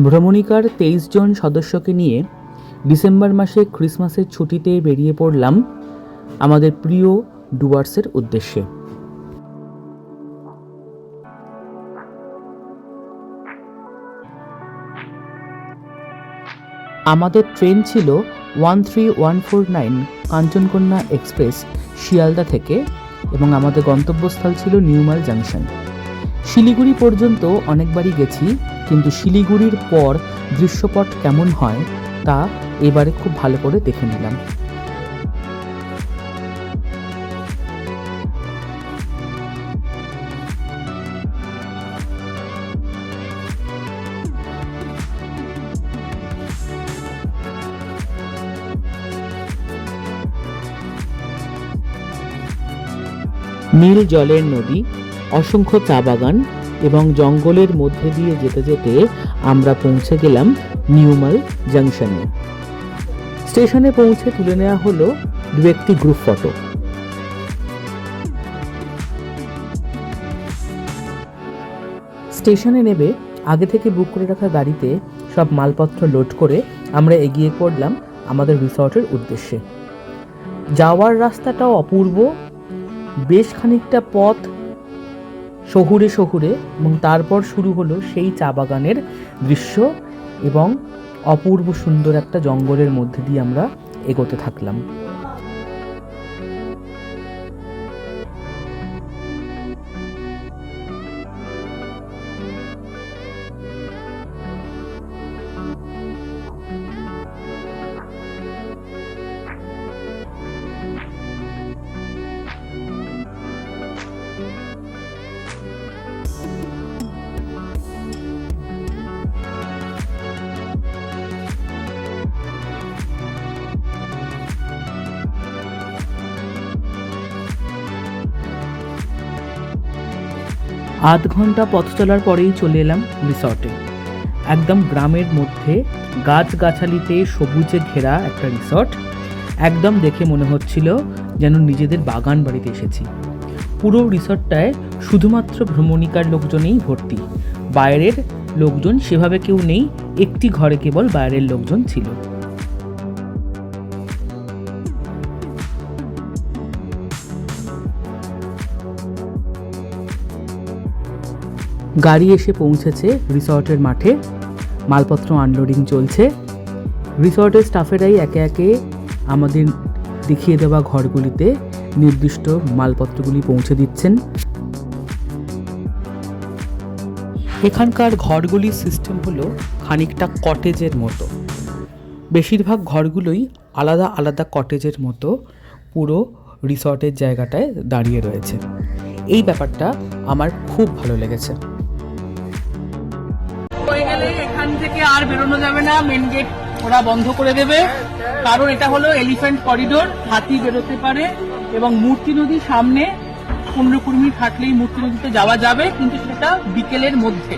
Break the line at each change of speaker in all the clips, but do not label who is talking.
ভ্রমণিকার 23 জন সদস্যকে নিয়ে ডিসেম্বর মাসে ক্রিসমাসের ছুটিতে বেরিয়ে পড়লাম আমাদের প্রিয় ডুয়ার্সের উদ্দেশ্যে। আমাদের ট্রেন ছিল 13149 কাঞ্চনকন্যা এক্সপ্রেস শিয়ালদা থেকে, এবং আমাদের গন্তব্যস্থল ছিল নিউমাল জাংশন। শিলিগুড়ি পর্যন্ত অনেকবারই গেছি, কিন্তু শিলিগুড়ির পর দৃশ্যপট কেমন হয় তা এবারে খুব ভালো করে দেখে নিলাম। নীল জলের নদী, অসংখ্য চা বাগান এবং জঙ্গলের মধ্যে দিয়ে যেতে যেতে আমরা পৌঁছে গেলাম নিউমাল জাংশনে। স্টেশনে পৌঁছে তুলে নেওয়া হলো দু একটি গ্রুপ ফটো। স্টেশনে নেবে আগে থেকে বুক করে রাখা গাড়িতে সব মালপত্র লোড করে আমরা এগিয়ে পড়লাম আমাদের রিসর্টের উদ্দেশ্যে। যাওয়ার রাস্তাটাও অপূর্ব, বেশ খানিকটা পথ শহুরে শহুরে, এবং তারপর শুরু হলো সেই চা বাগানের দৃশ্য এবং অপূর্ব সুন্দর একটা জঙ্গলের মধ্যে দিয়ে আমরা এগোতে থাকলাম। আধ ঘন্টা পথ চলার পরেই চলে এলাম রিসর্টে। একদম গ্রামের মধ্যে গাছগাছালিতে সবুজে ঘেরা একটা রিসর্ট। একদম দেখে মনে হচ্ছিল যেন নিজেদের বাগান বাড়িতে এসেছি। পুরো রিসর্টটায় শুধুমাত্র ভ্রমণিকার লোকজনেই ভর্তি, বাইরের লোকজন সেভাবে কেউ নেই। একটি ঘরে কেবল বাইরের লোকজন ছিল। গাড়ি এসে পৌঁছেছে রিসর্টের মাঠে, মালপত্র আনলোডিং চলছে। রিসর্টের স্টাফেরাই একে একে আমাদের দেখিয়ে দেওয়া ঘরগুলিতে নির্দিষ্ট মালপত্রগুলি পৌঁছে দিচ্ছেন। এখানকার ঘরগুলির সিস্টেম হলো খানিকটা কটেজের মতো। বেশিরভাগ ঘরগুলোই আলাদা আলাদা কটেজের মতো পুরো রিসর্টের জায়গাটায় দাঁড়িয়ে রয়েছে। এই ব্যাপারটা আমার খুব ভালো লেগেছে। এখান থেকে আর বেরোনো যাবে না, মেন গেট ওরা বন্ধ করে দেবে, কারণ এটা হলো এলিফ্যান্ট করিডোর, হাতি বেরোতে পারে। এবং মূর্তি নদীর সামনে 15-20 মিনিট হাঁটলেই মূর্তি নদীতে যাওয়া যাবে, কিন্তু সেটা বিকেলের মধ্যে,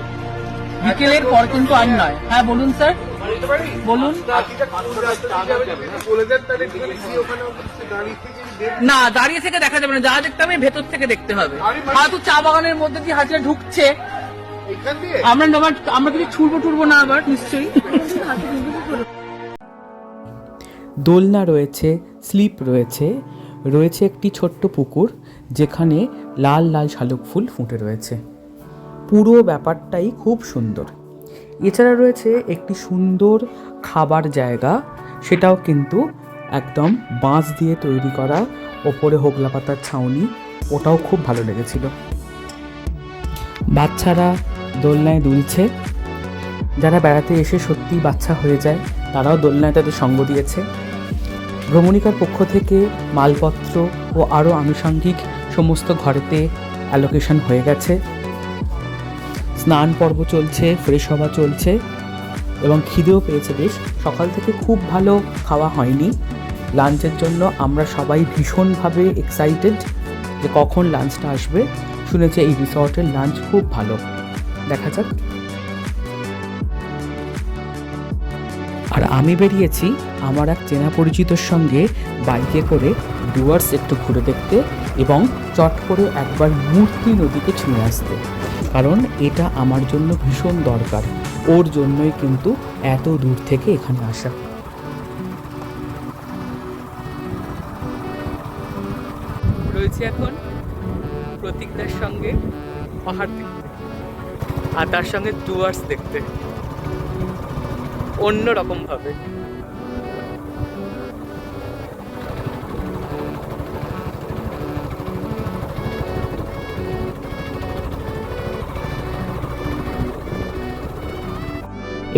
বিকেলের পর কিন্তু আর নয়। হ্যাঁ বলুন স্যার, বলুন। না, দাঁড়িয়ে থেকে দেখা যাবে না, যা দেখতে হবে ভেতর থেকে দেখতে হবে। হয়তো চা বাগানের মধ্যে দিয়ে হাতিটা ঢুকছে, আমরা কিছু ছুড়বো না আবার নিশ্চয়ই। দোলনা রয়েছে, স্লিপ রয়েছে, রয়েছে একটি ছোট্ট পুকুর যেখানে লাল লাল শালুক ফুল ফুটে রয়েছে। পুরো ব্যাপারটাই খুব সুন্দর। এছাড়া রয়েছে একটি সুন্দর খাবার জায়গা, সেটাও কিন্তু একদম বাঁশ দিয়ে তৈরি করা, ওপরে হোগলা পাতার ছাউনি, ওটাও খুব ভালো লেগেছিল। বাচ্চারা দোলনায় দুলছে, যারা বেড়াতে এসে সত্যি বাচ্চা হয়ে যায় তারাও দোলনায় তাদের সঙ্গ দিয়েছে। ভ্রমণিকার পক্ষ থেকে মালপত্র ও আরও আনুষঙ্গিক সমস্ত ঘরেতে অ্যালোকেশন হয়ে গেছে। স্নান পর্ব চলছে, ফ্রেশ হওয়া চলছে, এবং খিদেও পেয়েছে বেশ। সকাল থেকে খুব ভালো খাওয়া হয়নি। লাঞ্চের জন্য আমরা সবাই ভীষণভাবে এক্সাইটেড যে কখন লাঞ্চটা আসবে। শুনেছি এই রিসর্টের লাঞ্চ খুব ভালো, দেখা যাক। আর আমি বেরিয়েছি আমার এক চেনা পরিচিতর সঙ্গে বাইকে করে ডুয়ার্স একটু ঘুরে দেখতে এবং চট করে একবার মূর্তি নদীকে ছুঁয়ে আসতে। কারণ এটা আমার জন্য ভীষণ দরকার। ওর জন্যই কিন্তু এত দূর থেকে এখানে আসা। রয়েছে এখন প্রতীকদার সঙ্গে পাহাড় দেখতে, আর তার সঙ্গে ডুয়ার্স দেখতে অন্য রকম ভাবে।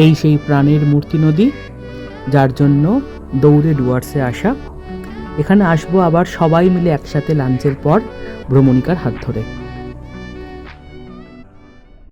এই সেই প্রাণের মূর্তি নদী, যার জন্য দৌড়ে ডুয়ার্সে আসা। এখানে আসবো আবার সবাই মিলে একসাথে লাঞ্চের পর ভ্রমণিকার হাত ধরে।